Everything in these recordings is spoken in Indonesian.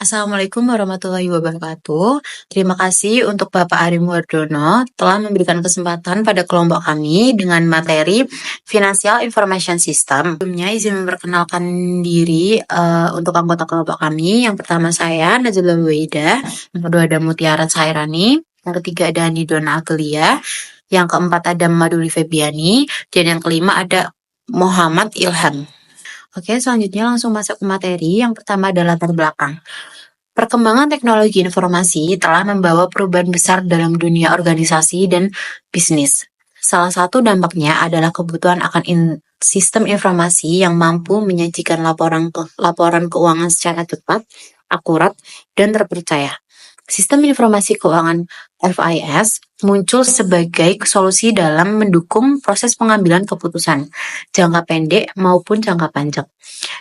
Assalamualaikum warahmatullahi wabarakatuh. Terima kasih untuk Bapak Arie Wardono telah memberikan kesempatan pada kelompok kami dengan materi Financial Information System. Sebelumnya izin memperkenalkan diri untuk anggota kelompok kami. Yang pertama saya Najla Wida, yang kedua ada Mutiara Sairani, yang ketiga ada Nidona Agelia, yang keempat ada Maduri Febiani, dan yang kelima ada Muhammad Ilham. Oke, selanjutnya langsung masuk ke materi. Yang pertama adalah latar belakang. Perkembangan teknologi informasi telah membawa perubahan besar dalam dunia organisasi dan bisnis. Salah satu dampaknya adalah kebutuhan akan sistem informasi yang mampu menyajikan laporan keuangan secara cepat, akurat, dan terpercaya. Sistem informasi keuangan FIS muncul sebagai solusi dalam mendukung proses pengambilan keputusan jangka pendek maupun jangka panjang.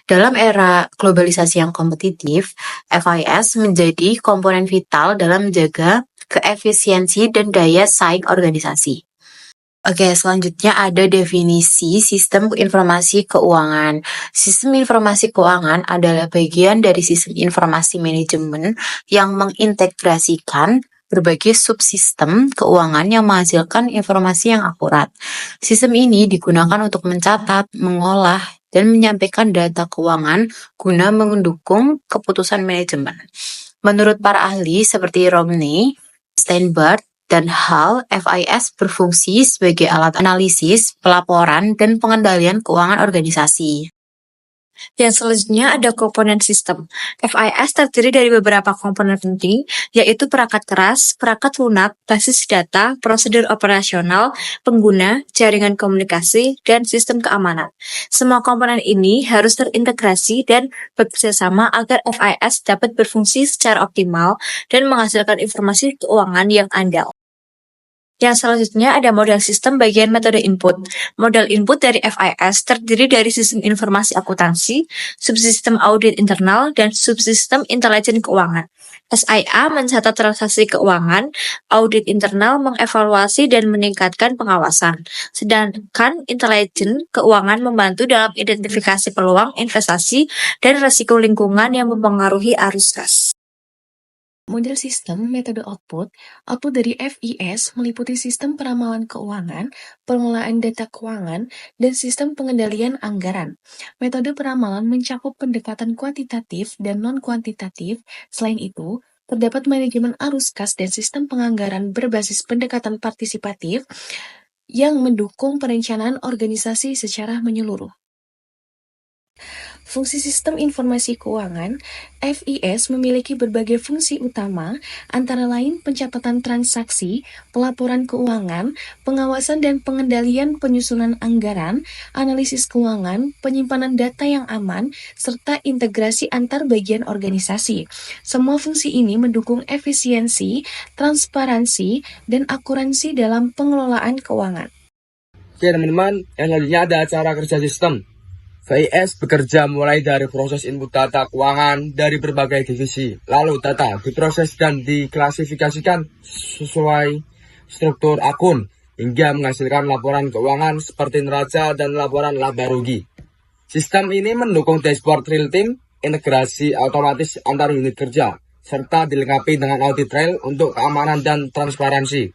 Dalam era globalisasi yang kompetitif, FIS menjadi komponen vital dalam menjaga keefisiensi dan daya saing organisasi. Oke, selanjutnya ada definisi sistem informasi keuangan. Sistem informasi keuangan adalah bagian dari sistem informasi manajemen yang mengintegrasikan berbagai subsistem keuangan yang menghasilkan informasi yang akurat. Sistem ini digunakan untuk mencatat, mengolah, dan menyampaikan data keuangan guna mendukung keputusan manajemen. Menurut para ahli seperti Romney, Steinberg, dan Hall, FIS berfungsi sebagai alat analisis, pelaporan, dan pengendalian keuangan organisasi. Yang selanjutnya ada komponen sistem. FIS terdiri dari beberapa komponen penting, yaitu perangkat keras, perangkat lunak, basis data, prosedur operasional, pengguna, jaringan komunikasi, dan sistem keamanan. Semua komponen ini harus terintegrasi dan bekerjasama agar FIS dapat berfungsi secara optimal dan menghasilkan informasi keuangan yang andal. Yang selanjutnya ada model sistem bagian metode input. Model input dari FIS terdiri dari sistem informasi akuntansi, subsistem audit internal, dan subsistem intelijen keuangan. SIA mencatat transaksi keuangan, audit internal mengevaluasi dan meningkatkan pengawasan, sedangkan intelijen keuangan membantu dalam identifikasi peluang investasi dan risiko lingkungan yang mempengaruhi arus kas. Model sistem metode output dari FIS meliputi sistem peramalan keuangan, pengelolaan data keuangan, dan sistem pengendalian anggaran. Metode peramalan mencakup pendekatan kuantitatif dan non-kuantitatif. Selain itu, terdapat manajemen arus kas dan sistem penganggaran berbasis pendekatan partisipatif yang mendukung perencanaan organisasi secara menyeluruh. Fungsi sistem informasi keuangan, FIS memiliki berbagai fungsi utama, antara lain pencatatan transaksi, pelaporan keuangan, pengawasan dan pengendalian penyusunan anggaran, analisis keuangan, penyimpanan data yang aman, serta integrasi antar bagian organisasi. Semua fungsi ini mendukung efisiensi, transparansi, dan akuransi dalam pengelolaan keuangan. Oke teman-teman, yang selanjutnya ada cara kerja sistem. FIS bekerja mulai dari proses input data keuangan dari berbagai divisi. Lalu data diproses dan diklasifikasikan sesuai struktur akun hingga menghasilkan laporan keuangan seperti neraca dan laporan laba rugi. Sistem ini mendukung dashboard real time, integrasi otomatis antar unit kerja, serta dilengkapi dengan audit trail untuk keamanan dan transparansi.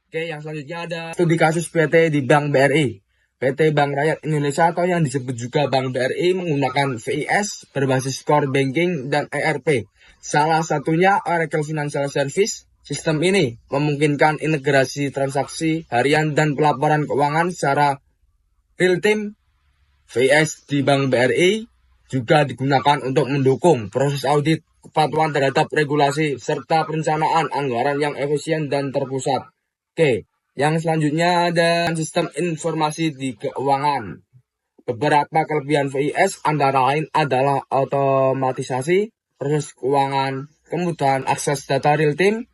Oke, yang selanjutnya ada studi kasus PT di Bank BRI. PT Bank Rakyat Indonesia atau yang disebut juga Bank BRI menggunakan FIS berbasis core banking dan ERP. Salah satunya Oracle Financial Service. Sistem ini memungkinkan integrasi transaksi harian dan pelaporan keuangan secara real time. FIS di Bank BRI juga digunakan untuk mendukung proses audit, kepatuhan terhadap regulasi, serta perencanaan anggaran yang efisien dan terpusat. Oke. Yang selanjutnya ada sistem informasi di keuangan. Beberapa kelebihan FIS antara lain adalah otomatisasi proses keuangan, kemudahan akses data real time,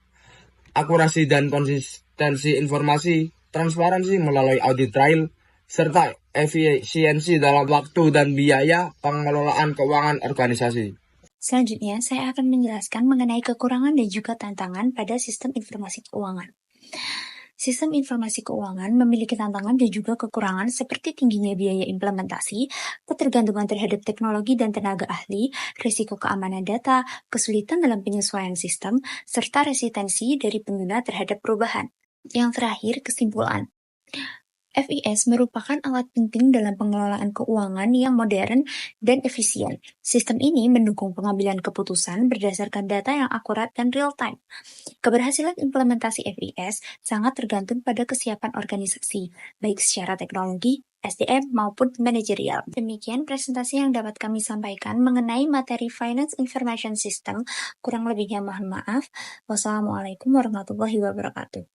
akurasi dan konsistensi informasi, transparansi melalui audit trail, serta efisiensi dalam waktu dan biaya pengelolaan keuangan organisasi. Selanjutnya, saya akan menjelaskan mengenai kekurangan dan juga tantangan pada sistem informasi keuangan. Sistem informasi keuangan memiliki tantangan dan juga kekurangan seperti tingginya biaya implementasi, ketergantungan terhadap teknologi dan tenaga ahli, risiko keamanan data, kesulitan dalam penyesuaian sistem, serta resistensi dari pengguna terhadap perubahan. Yang terakhir, kesimpulan. FIS merupakan alat penting dalam pengelolaan keuangan yang modern dan efisien. Sistem ini mendukung pengambilan keputusan berdasarkan data yang akurat dan real-time. Keberhasilan implementasi FIS sangat tergantung pada kesiapan organisasi, baik secara teknologi, SDM, maupun manajerial. Demikian presentasi yang dapat kami sampaikan mengenai materi Finance Information System. Kurang lebihnya mohon maaf. Wassalamualaikum warahmatullahi wabarakatuh.